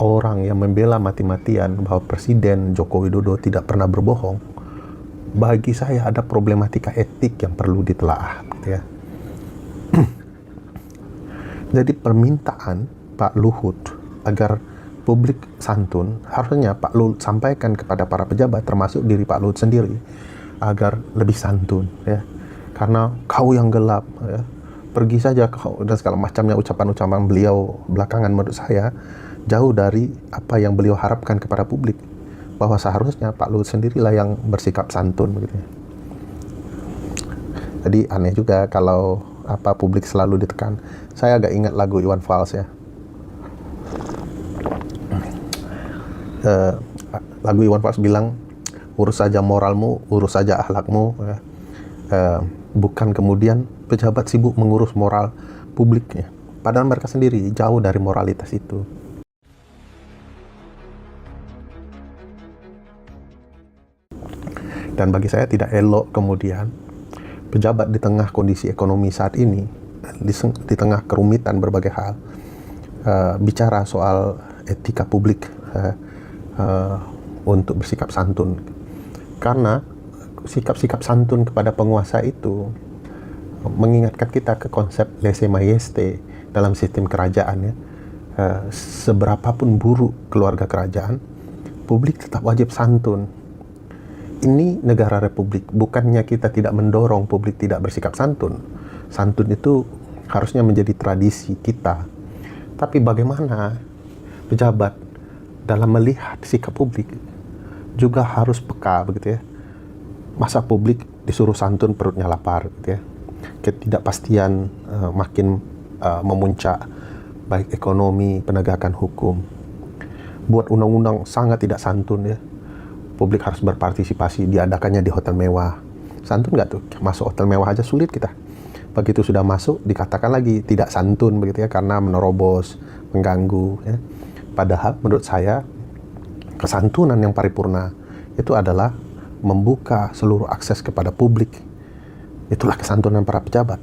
orang yang membela mati-matian bahwa Presiden Joko Widodo tidak pernah berbohong, bagi saya ada problematika etik yang perlu ditelaah, gitu ya. Jadi permintaan Pak Luhut agar publik santun, harusnya Pak Luhut sampaikan kepada para pejabat, termasuk diri Pak Luhut sendiri, agar lebih santun, ya. Karena kau yang gelap, ya. Pergi saja kau, dan segala macamnya ucapan-ucapan beliau belakangan menurut saya jauh dari apa yang beliau harapkan kepada publik, bahwa seharusnya Pak Luhut sendirilah yang bersikap santun, begitu ya. Jadi aneh juga kalau publik selalu ditekan. Saya agak ingat lagu Iwan Fals, ya. Lagu Iwan Fals bilang, urus saja moralmu, urus saja akhlakmu, ya. Bukan kemudian pejabat sibuk mengurus moral publiknya, padahal mereka sendiri jauh dari moralitas itu. Dan bagi saya tidak elok kemudian pejabat di tengah kondisi ekonomi saat ini, di tengah kerumitan berbagai hal, bicara soal etika publik, untuk bersikap santun. Karena sikap-sikap santun kepada penguasa itu mengingatkan kita ke konsep lese majeste dalam sistem kerajaan, ya. Seberapapun buruk keluarga kerajaan, publik tetap wajib santun. Ini negara republik, bukannya kita tidak mendorong publik tidak bersikap santun. Santun itu harusnya menjadi tradisi kita. Tapi bagaimana pejabat dalam melihat sikap publik juga harus peka, begitu ya. Masa publik disuruh santun perutnya lapar, gitu ya. Ketidakpastian makin memuncak, baik ekonomi, penegakan hukum. Buat undang-undang sangat tidak santun, ya. Publik harus berpartisipasi, diadakannya di hotel mewah. Santun nggak tuh? Masuk hotel mewah aja sulit kita. Begitu sudah masuk, dikatakan lagi tidak santun, begitu ya, karena menerobos, mengganggu, ya. Padahal menurut saya, kesantunan yang paripurna itu adalah membuka seluruh akses kepada publik. Itulah kesantunan para pejabat.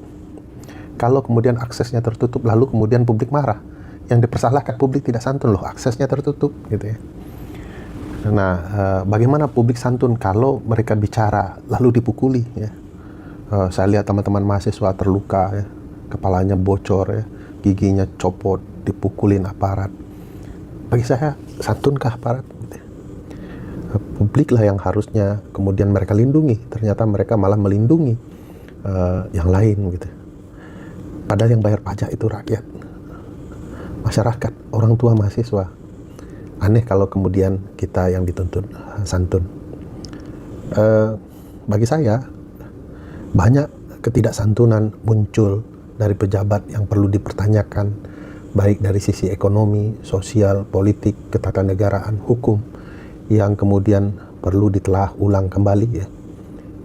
Kalau kemudian aksesnya tertutup, lalu kemudian publik marah, yang dipersalahkan publik tidak santun, loh aksesnya tertutup, gitu ya. Nah, bagaimana publik santun kalau mereka bicara lalu dipukuli, ya. Saya lihat teman-teman mahasiswa terluka, ya, kepalanya bocor, ya, giginya copot, dipukulin aparat. Bagi saya, santunkah aparat? Publik lah yang harusnya kemudian mereka lindungi. Ternyata mereka malah melindungi yang lain, gitu. Padahal yang bayar pajak itu rakyat, masyarakat, orang tua, mahasiswa. Aneh kalau kemudian kita yang dituntut santun. Bagi saya, banyak ketidaksantunan muncul dari pejabat yang perlu dipertanyakan, baik dari sisi ekonomi, sosial, politik, ketatanegaraan, hukum, yang kemudian perlu ditelah ulang kembali, ya.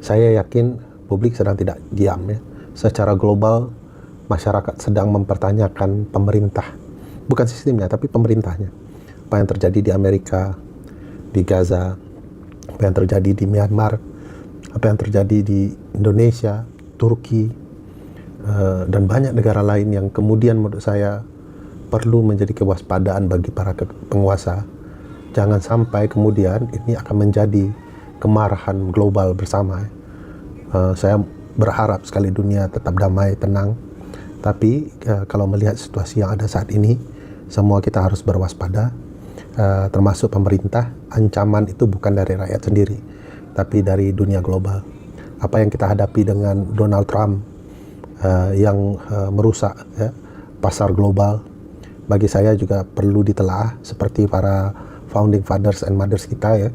Saya yakin publik sedang tidak diam, ya. Secara global, masyarakat sedang mempertanyakan pemerintah, bukan sistemnya, tapi pemerintahnya. Apa yang terjadi di Amerika, di Gaza, apa yang terjadi di Myanmar, apa yang terjadi di Indonesia, Turki, dan banyak negara lain yang kemudian menurut saya perlu menjadi kewaspadaan bagi para penguasa. Jangan sampai kemudian ini akan menjadi kemarahan global bersama. Saya berharap sekali dunia tetap damai, tenang. Tapi kalau melihat situasi yang ada saat ini, semua kita harus berwaspada. Termasuk pemerintah. Ancaman itu bukan dari rakyat sendiri, tapi dari dunia global. Apa yang kita hadapi dengan Donald Trump yang merusak, ya, pasar global, bagi saya juga perlu ditelaah seperti para founding fathers and mothers kita, ya.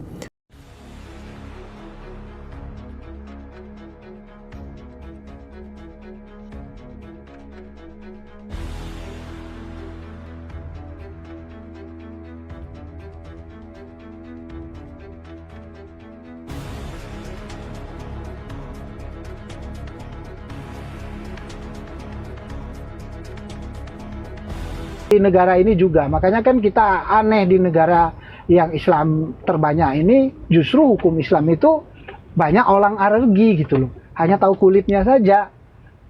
Di negara ini juga, makanya kan kita aneh di negara yang Islam terbanyak ini, justru hukum Islam itu banyak orang alergi gitu loh, hanya tahu kulitnya saja.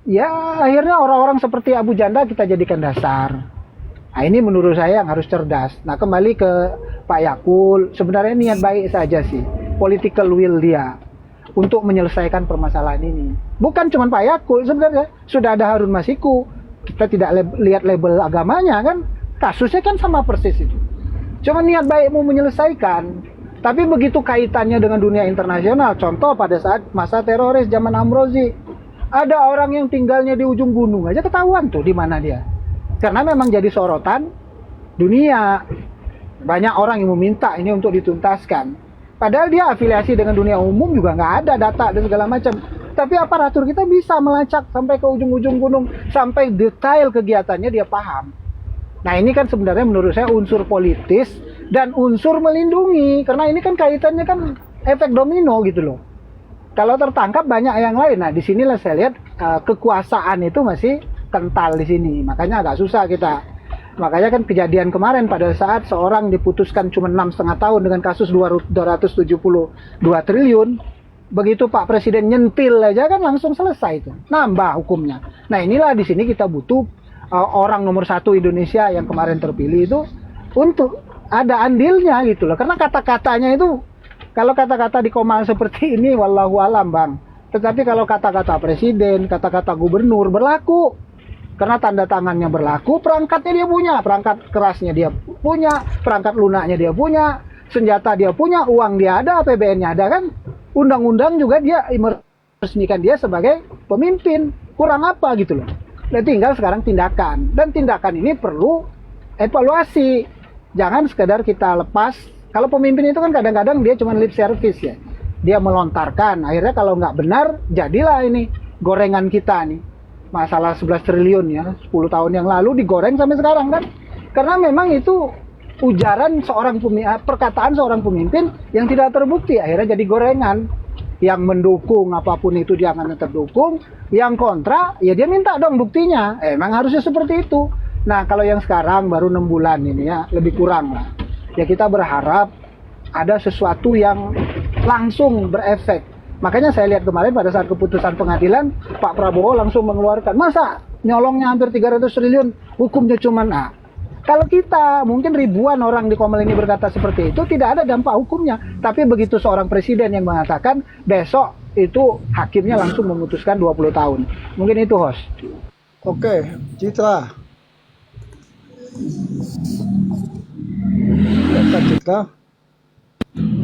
Ya akhirnya orang-orang seperti Abu Janda kita jadikan dasar. Nah, ini menurut saya yang harus cerdas. Nah, kembali ke Pak Yakul, sebenarnya niat baik saja sih, political will dia untuk menyelesaikan permasalahan ini. Bukan cuma Pak Yakul, sebenarnya sudah ada Harun Masiku. Kita tidak lihat label agamanya kan, kasusnya kan sama persis itu. Cuma niat baik mau menyelesaikan. Tapi begitu kaitannya dengan dunia internasional, contoh pada saat masa teroris zaman Amrozi, ada orang yang tinggalnya di ujung gunung aja ketahuan tuh di mana dia. Karena memang jadi sorotan dunia. Banyak orang yang meminta ini untuk dituntaskan. Padahal dia afiliasi dengan dunia umum juga nggak ada data dan segala macam. Tapi aparatur kita bisa melacak sampai ke ujung-ujung gunung, sampai detail kegiatannya dia paham. Nah ini kan sebenarnya menurut saya unsur politis dan unsur melindungi. Karena ini kan kaitannya kan efek domino gitu loh. Kalau tertangkap banyak yang lain. Nah disinilah saya lihat kekuasaan itu masih kental di sini. Makanya agak susah kita. Makanya kan kejadian kemarin pada saat seorang diputuskan cuma 6,5 tahun dengan kasus 272 triliun. Begitu Pak Presiden nyentil aja kan langsung selesai itu. Nambah hukumnya. Nah inilah di sini kita butuh orang nomor 1 Indonesia yang kemarin terpilih itu untuk ada andilnya gitu loh. Karena kata-katanya itu, kalau kata-kata di Komal seperti ini wallahu alam Bang. Tetapi kalau kata-kata presiden, kata-kata gubernur berlaku. Karena tanda tangannya berlaku, perangkatnya dia punya, perangkat kerasnya dia punya, perangkat lunaknya dia punya, senjata dia punya, uang dia ada, APBN-nya ada kan. Undang-undang juga dia meresmikan dia sebagai pemimpin. Kurang apa gitu loh. Nah, tinggal sekarang tindakan. Dan tindakan ini perlu evaluasi. Jangan sekedar kita lepas. Kalau pemimpin itu kan kadang-kadang dia cuma lip service ya. Dia melontarkan. Akhirnya kalau nggak benar, jadilah ini gorengan kita nih. Masalah 11 triliun ya. 10 tahun yang lalu digoreng sampai sekarang kan. Karena memang itu ujaran perkataan seorang pemimpin yang tidak terbukti. Akhirnya jadi gorengan. Yang mendukung apapun itu dia akan tetap dukung, yang kontra ya dia minta dong buktinya. Emang harusnya seperti itu. Nah kalau yang sekarang baru 6 bulan ini ya lebih kurang lah. Ya kita berharap ada sesuatu yang langsung berefek. Makanya saya lihat kemarin pada saat keputusan pengadilan Pak Prabowo langsung mengeluarkan, masa nyolongnya hampir 300 triliun hukumnya cuma Kalau kita, mungkin ribuan orang di Komel ini berkata seperti itu, tidak ada dampak hukumnya. Tapi begitu seorang presiden yang mengatakan, besok itu hakimnya langsung memutuskan 20 tahun. Mungkin itu, host. Oke, Citra. Citra.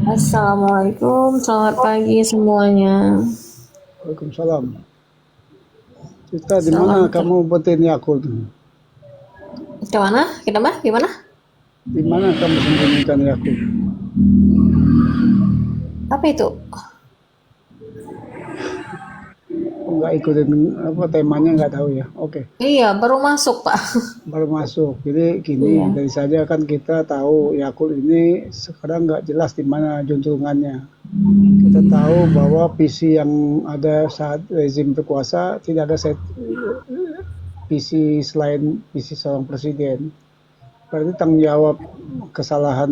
Assalamualaikum, selamat pagi semuanya. Waalaikumsalam. Citra, di mana kamu betin Yakult? Kemana? Kenapa? Gimana? Di mana kamu sembunyikan Yakult? Apa itu? Nggak ikutin apa temanya, nggak tahu ya. Oke. Iya, baru masuk Pak. Baru masuk. Jadi gini, Iya. dari saja kan kita tahu Yakult ini sekarang nggak jelas di mana juntrungannya. Kita tahu bahwa visi yang ada saat rezim berkuasa tidak ada visi selain visi seorang presiden. Berarti tanggung jawab kesalahan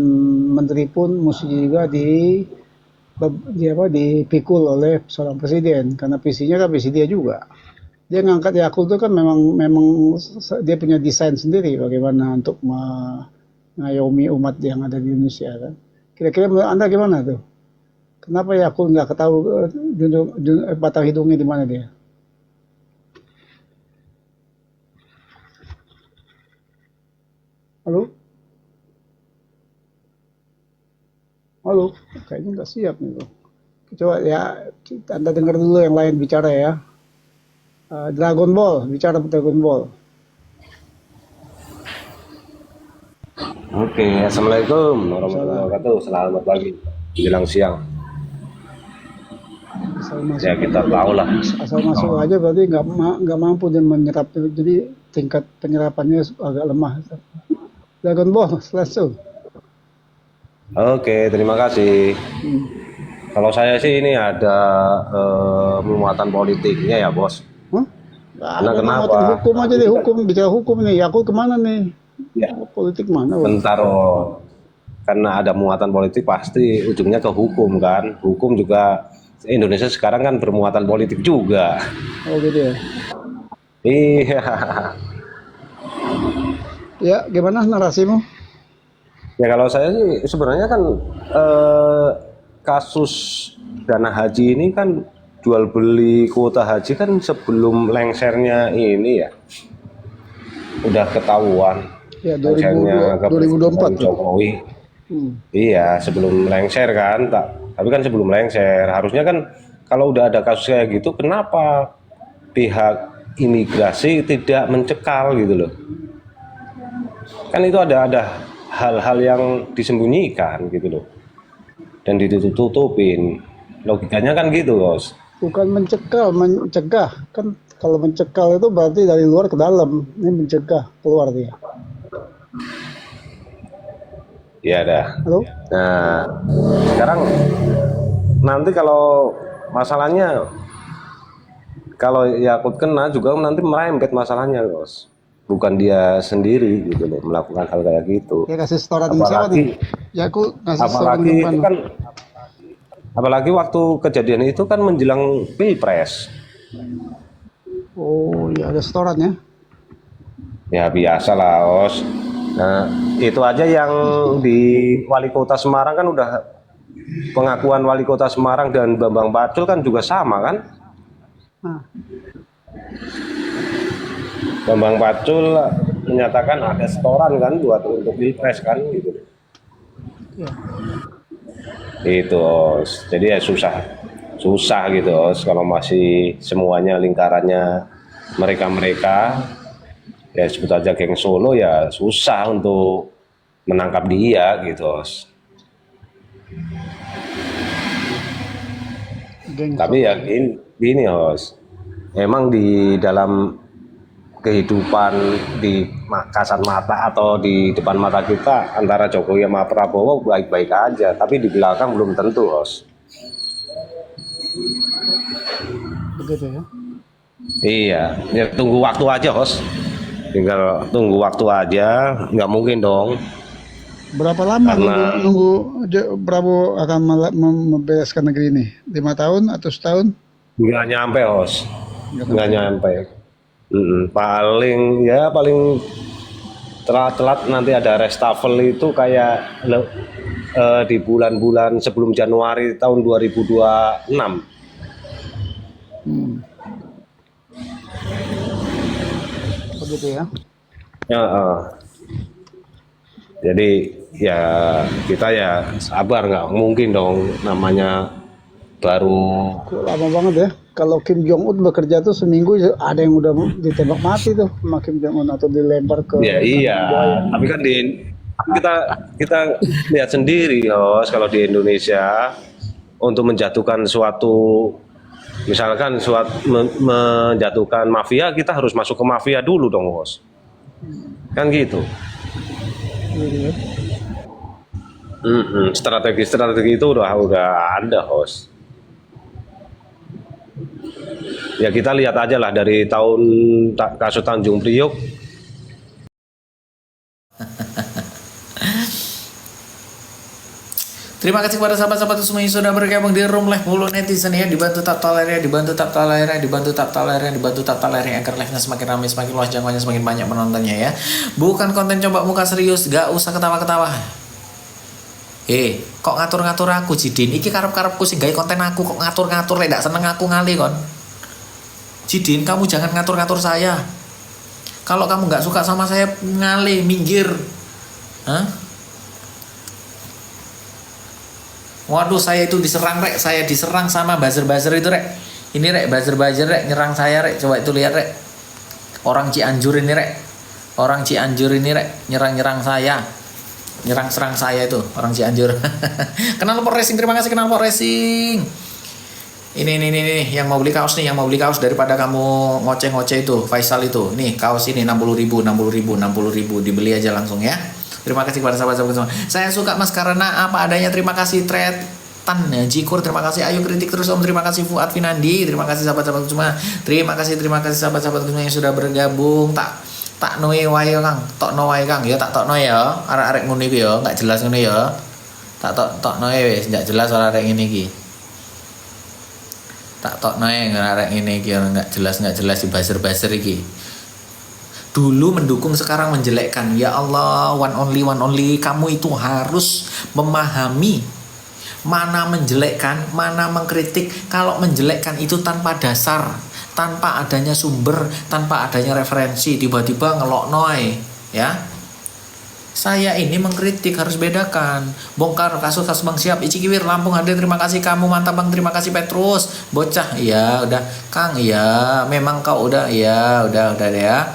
menteri pun mesti juga dipikul oleh seorang presiden karena visinya kan visi dia juga. Dia ngangkat Yakult itu kan memang dia punya desain sendiri bagaimana untuk mengayomi umat yang ada di Indonesia kan. Kira-kira menurut Anda gimana tuh? Kenapa Yakult nggak ketahui batang hidungnya di mana dia? Halo? Halo? Kayaknya nggak siap nih bro. Coba ya, Anda dengar dulu yang lain bicara ya. Dragon Ball, bicara Dragon Ball. Oke, assalamualaikum warahmatullahi wabarakatuh. Selamat pagi, menjelang siang. Asal masuk, Ya kita tahu lah. asal masuk aja berarti nggak mampu dan menyerap. Jadi tingkat penyerapannya agak lemah. Dragon Ball, langsung. Oke, terima kasih. Kalau saya sih ini ada muatan politiknya ya bos. Hah? Karena Ada kenapa? muatan hukum aja deh, bicara hukum nih. Yakult kemana nih? Ya, Politik mana? Bro? bentar karena ada muatan politik pasti ujungnya ke hukum kan. Hukum juga Indonesia sekarang kan bermuatan politik juga. Oh gitu ya. Iya. Ya, gimana narasimu? Ya kalau saya sih sebenarnya kan kasus dana haji ini kan jual beli kuota haji kan sebelum lengsernya ini ya udah ketahuan Ya, lengsernya ke 2024 tuh. Jokowi. Hmm. Iya sebelum lengser kan, tapi kan sebelum lengser harusnya kan kalau udah ada kasus kayak gitu kenapa pihak imigrasi tidak mencekal gitu loh? Kan itu ada hal-hal yang disembunyikan gitu loh dan ditutup-tutupin, logikanya kan gitu bos. Bukan mencekal, mencegah. Kan kalau mencekal itu berarti dari luar ke dalam. Ini mencegah keluar dia. Ya dah. Halo? Nah sekarang nanti kalau masalahnya kalau Yakut kena juga nanti merembet masalahnya bos, bukan dia sendiri gitu loh melakukan hal kayak gitu. Ya kasih setoran siapa nih? Apalagi Ya aku kasih setoran apalagi itu depan. kan apalagi waktu kejadian itu kan menjelang pilpres. Oh ya ada setoran ya. Ya biasa lah os. Nah itu aja yang di wali kota Semarang kan udah pengakuan wali kota Semarang dan Bambang Pacul kan juga sama kan. Nah, Bambang Pacul menyatakan ada setoran kan buat untuk pilpres kan gitu. ya. Itu os. Jadi ya susah gitu os kalau masih semuanya lingkarannya mereka ya sebut aja geng Solo ya susah untuk menangkap dia gitu os. Geng. Tapi ya gini os, emang di dalam kehidupan di kasat mata atau di depan mata kita antara Jokowi sama Prabowo baik-baik aja, tapi di belakang belum tentu os. Begitu ya. Iya, ya tunggu waktu aja os. Tinggal tunggu waktu aja, nggak mungkin dong. Berapa lama Karena- nunggu Prabowo akan membereskan negeri ini? 5 tahun atau setahun? Nggak nyampe os, nggak nyampe. Paling telat nanti ada reshuffle itu kayak di bulan-bulan sebelum Januari tahun 2026. Begitu ya. Ya, jadi ya kita ya sabar, nggak mungkin dong namanya baru. Kok lama banget ya. Kalau Kim Jong Un bekerja tuh seminggu ada yang udah ditembak mati tuh sama Kim Jong Un atau dilempar ke Ya iya, tapi kan kita lihat sendiri Os, kalau di Indonesia untuk menjatuhkan suatu misalkan menjatuhkan mafia kita harus masuk ke mafia dulu dong Os. Kan gitu. Gitu ya. Strategi itu udah ada Os. Ya kita lihat aja lah dari tahun kasus Tanjung Priok. Terima kasih kepada sahabat-sahabat semua yang sudah bergabung di room live mulu netizen ya, dibantu tap tolernya, dibantu tap tolernya, dibantu tap tolernya, dibantu tap tolernya agar live-nya semakin ramai, semakin luas jangkauannya, semakin banyak penontonnya ya. Bukan konten coba muka serius, gak usah ketawa-ketawa. Kok ngatur-ngatur aku Jidin? Iki karep-karepku sing gawe konten aku kok ngatur-ngatur lek ndak seneng aku ngali kon. Jidin, kamu jangan ngatur-ngatur saya. Kalau kamu nggak suka sama saya ngali, minggir. Hah? Waduh, saya itu diserang rek, saya diserang sama buzzer-buzzer itu rek. Ini rek, buzzer-buzzer rek nyerang saya rek. Coba itu lihat rek. Orang Cianjur ini rek. Orang Cianjur ini rek nyerang-nyerang saya. Nyerang-serang saya itu orang Cianjur. Kenal Pot Racing, terima kasih Kenal Pot Racing. Ini yang mau beli kaos nih, yang mau beli kaos daripada kamu ngoceh-ngoceh itu, Faisal itu. Nih, kaos ini 60.000 dibeli aja langsung ya. Terima kasih kepada sahabat-sahabat semua. Saya suka Mas karena apa adanya. Terima kasih Tretan Jikur, terima kasih Ayu Kritik terus Om, terima kasih Fuad Finandi, terima kasih sahabat-sahabat semua. Terima kasih sahabat-sahabat semua yang sudah bergabung. Tak noe wae Kang, tok no wae Kang ya, tak tok noe ya. Arek-arek ngono iki ya, enggak jelas ngono ya. Tak tok noe wis, enggak jelas arek ngene iki. Tak tok noe arek ngene iki enggak jelas di buzzer-buzzer iki. Dulu mendukung, sekarang menjelekkan. Ya Allah, one only, kamu itu harus memahami mana menjelekkan, mana mengkritik. Kalau menjelekkan itu tanpa dasar, tanpa adanya sumber, tanpa adanya referensi, tiba-tiba ngeloknoy, ya. Saya ini mengkritik, harus bedakan. Bongkar kasus Bang Siap, Ici Kiwir, Lampung hadir, terima kasih kamu, mantap Bang, terima kasih Petrus. Bocah, iya udah. Kang, iya memang kau udah, iya udah deh ya.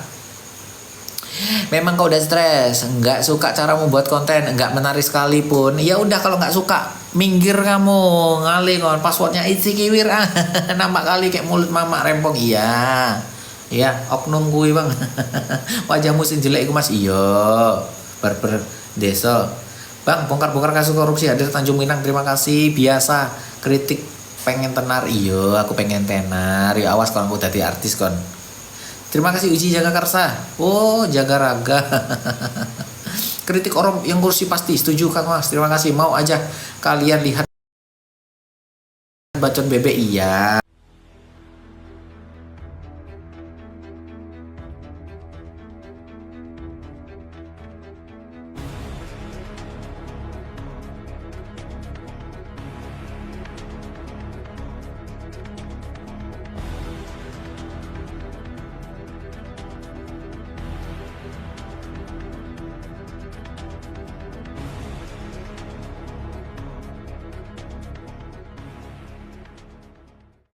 Memang kau udah stres, nggak suka cara membuat konten, nggak menarik sekalipun. Ya udah, kalau nggak suka, minggir kamu, ngalih kon. Passwordnya Ici Kiwir, nampak kali kayak mulut mama rempong. Iya, oknum gue Bang. Wajahmu sing jelek gue Mas, iya. Barber desa Bang, bongkar-bongkar kasus korupsi hadir Tanjung Minang, terima kasih. Biasa kritik pengen tenar, iyo aku pengen tenar ya, awas kalau aku jadi artis kon. Terima kasih Uji Jaga Karsa, oh jaga raga. Kritik orang yang kursi pasti setuju Kang Mas, terima kasih. Mau aja kalian lihat bacot bebek, iya.